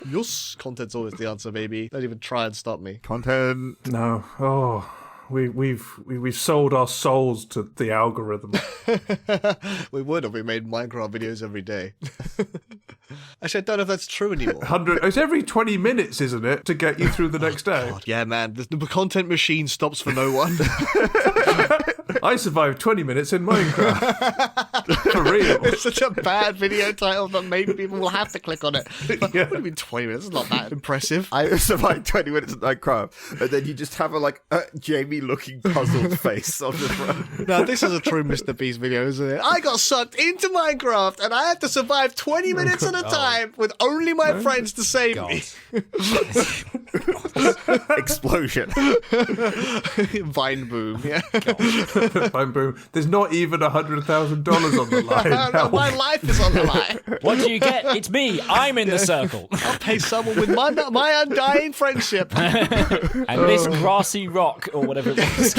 S4: Your content's always the answer, baby. Don't even try and stop me.
S3: Content.
S2: No. Oh, we've sold our souls to the algorithm.
S4: We would if we made Minecraft videos every day. Actually, I don't know if that's true anymore.
S2: 100. It's every 20 minutes, isn't it, to get you through the next day?
S4: God, yeah, man. The content machine stops for no one.
S2: I survived 20 minutes in Minecraft. For real.
S4: It's such a bad video title that maybe people will have to click on it. But what do you mean 20 minutes? It's not that impressive.
S3: I survived 20 minutes in Minecraft, and then you just have a Jamie-looking puzzled face on the front.
S4: Now, this is a true Mr. Beast video, isn't it? I got sucked into Minecraft, and I had to survive 20 minutes at a time with only my friends to save me.
S3: Explosion.
S4: Vine boom, yeah.
S2: Vine boom. There's not even $100,000 on the line.
S4: My life is on the line.
S1: What do you get? It's me. I'm in the circle.
S4: I'll pay someone with my undying friendship.
S1: And this grassy rock, or whatever it was.